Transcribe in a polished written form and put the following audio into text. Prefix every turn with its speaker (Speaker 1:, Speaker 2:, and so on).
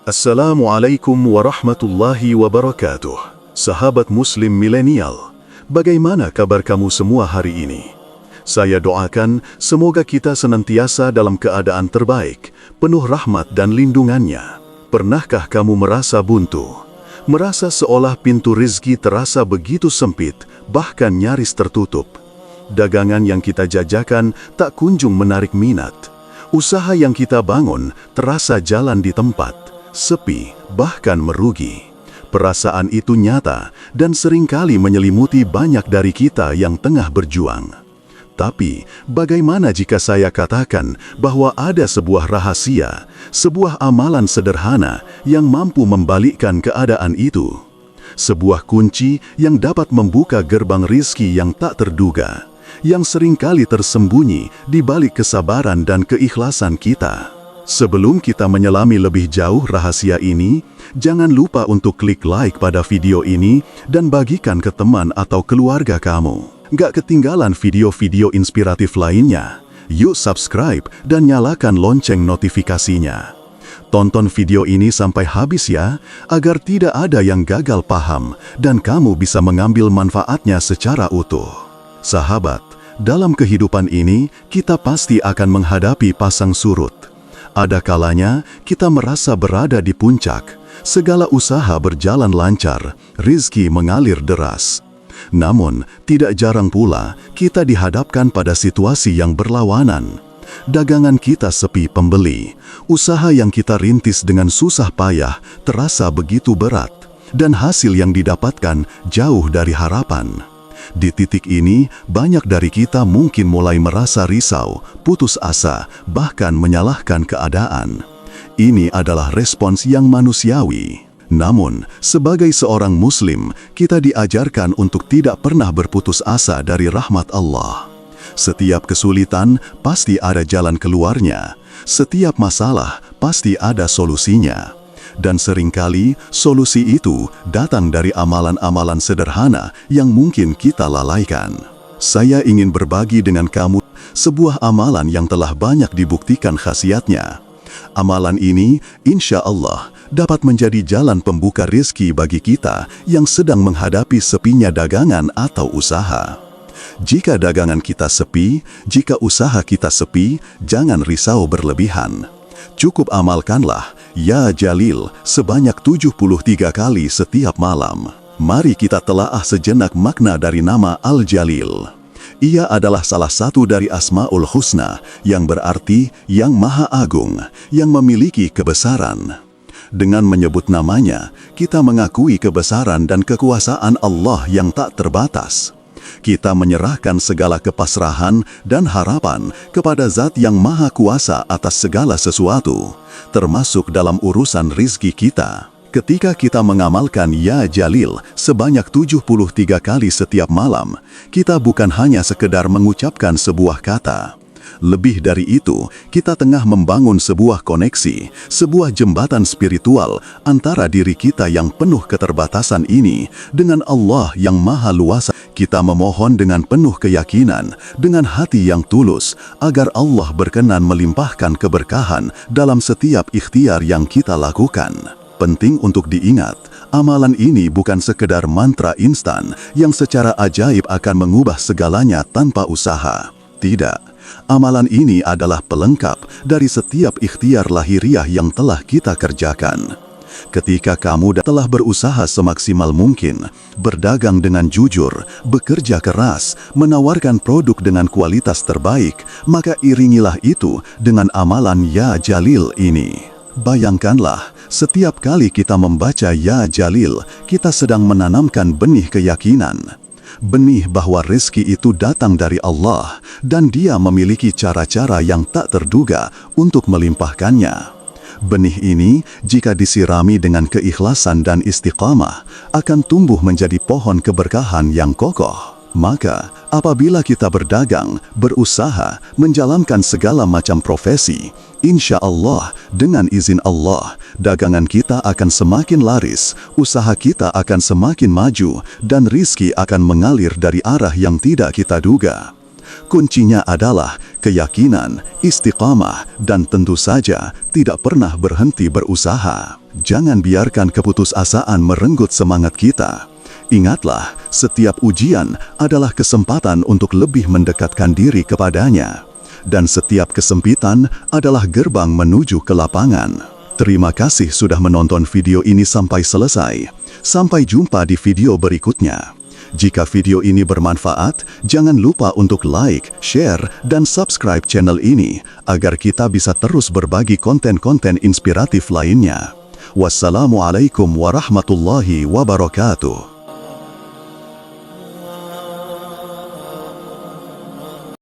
Speaker 1: Assalamualaikum warahmatullahi wabarakatuh. Sahabat Muslim milenial, bagaimana kabar kamu semua hari ini? Saya doakan semoga kita senantiasa dalam keadaan terbaik, penuh rahmat dan lindungannya. Pernahkah kamu merasa buntu? Merasa seolah pintu rezeki terasa begitu sempit, bahkan nyaris tertutup? Dagangan yang kita jajakan tak kunjung menarik minat. Usaha yang kita bangun terasa jalan di tempat, sepi, bahkan merugi. Perasaan itu nyata dan seringkali menyelimuti banyak dari kita yang tengah berjuang. Tapi, bagaimana jika saya katakan bahwa ada sebuah rahasia, sebuah amalan sederhana yang mampu membalikkan keadaan itu? Sebuah kunci yang dapat membuka gerbang rizki yang tak terduga, yang seringkali tersembunyi di balik kesabaran dan keikhlasan kita. Sebelum kita menyelami lebih jauh rahasia ini, jangan lupa untuk klik like pada video ini dan bagikan ke teman atau keluarga kamu. Gak ketinggalan video-video inspiratif lainnya. Yuk subscribe dan nyalakan lonceng notifikasinya. Tonton video ini sampai habis ya, agar tidak ada yang gagal paham dan kamu bisa mengambil manfaatnya secara utuh. Sahabat, dalam kehidupan ini kita pasti akan menghadapi pasang surut. Ada kalanya kita merasa berada di puncak, segala usaha berjalan lancar, rizki mengalir deras. Namun, tidak jarang pula kita dihadapkan pada situasi yang berlawanan. Dagangan kita sepi pembeli, usaha yang kita rintis dengan susah payah terasa begitu berat, dan hasil yang didapatkan jauh dari harapan. Di titik ini, banyak dari kita mungkin mulai merasa risau, putus asa, bahkan menyalahkan keadaan. Ini adalah respons yang manusiawi. Namun, sebagai seorang Muslim, kita diajarkan untuk tidak pernah berputus asa dari rahmat Allah. Setiap kesulitan pasti ada jalan keluarnya. Setiap masalah pasti ada solusinya. Dan seringkali solusi itu datang dari amalan-amalan sederhana yang mungkin kita lalaikan. Saya ingin berbagi dengan kamu sebuah amalan yang telah banyak dibuktikan khasiatnya. Amalan ini, insya Allah, dapat menjadi jalan pembuka rezeki bagi kita yang sedang menghadapi sepinya dagangan atau usaha. Jika dagangan kita sepi, jika usaha kita sepi, jangan risau berlebihan. Cukup amalkanlah Ya Jalil sebanyak 73 kali setiap malam. Mari kita telaah sejenak makna dari nama Al-Jalil. Ia adalah salah satu dari Asmaul Husna yang berarti yang Maha Agung, yang memiliki kebesaran. Dengan menyebut namanya, kita mengakui kebesaran dan kekuasaan Allah yang tak terbatas. Kita menyerahkan segala kepasrahan dan harapan kepada Zat yang Maha Kuasa atas segala sesuatu, termasuk dalam urusan rizki kita. Ketika kita mengamalkan Ya Jalil sebanyak 73 kali setiap malam, kita bukan hanya sekedar mengucapkan sebuah kata. Lebih dari itu, kita tengah membangun sebuah koneksi, sebuah jembatan spiritual antara diri kita yang penuh keterbatasan ini dengan Allah yang Maha Luasa. Kita memohon dengan penuh keyakinan, dengan hati yang tulus, agar Allah berkenan melimpahkan keberkahan dalam setiap ikhtiar yang kita lakukan. Penting untuk diingat, amalan ini bukan sekedar mantra instan yang secara ajaib akan mengubah segalanya tanpa usaha. Tidak, amalan ini adalah pelengkap dari setiap ikhtiar lahiriah yang telah kita kerjakan. Ketika kamu telah berusaha semaksimal mungkin, berdagang dengan jujur, bekerja keras, menawarkan produk dengan kualitas terbaik, maka iringilah itu dengan amalan Ya Jalil ini. Bayangkanlah, setiap kali kita membaca Ya Jalil, kita sedang menanamkan benih keyakinan. Benih bahwa rezeki itu datang dari Allah, dan Dia memiliki cara-cara yang tak terduga untuk melimpahkannya. Benih ini, jika disirami dengan keikhlasan dan istiqamah, akan tumbuh menjadi pohon keberkahan yang kokoh. Maka, apabila kita berdagang, berusaha, menjalankan segala macam profesi, insya Allah, dengan izin Allah, dagangan kita akan semakin laris, usaha kita akan semakin maju, dan rizki akan mengalir dari arah yang tidak kita duga. Kuncinya adalah keyakinan, istiqamah, dan tentu saja tidak pernah berhenti berusaha. Jangan biarkan keputusasaan merenggut semangat kita. Ingatlah, setiap ujian adalah kesempatan untuk lebih mendekatkan diri kepadanya. Dan setiap kesempitan adalah gerbang menuju ke lapangan. Terima kasih sudah menonton video ini sampai selesai. Sampai jumpa di video berikutnya. Jika video ini bermanfaat, jangan lupa untuk like, share, dan subscribe channel ini agar kita bisa terus berbagi konten-konten inspiratif lainnya. Wassalamualaikum warahmatullahi wabarakatuh.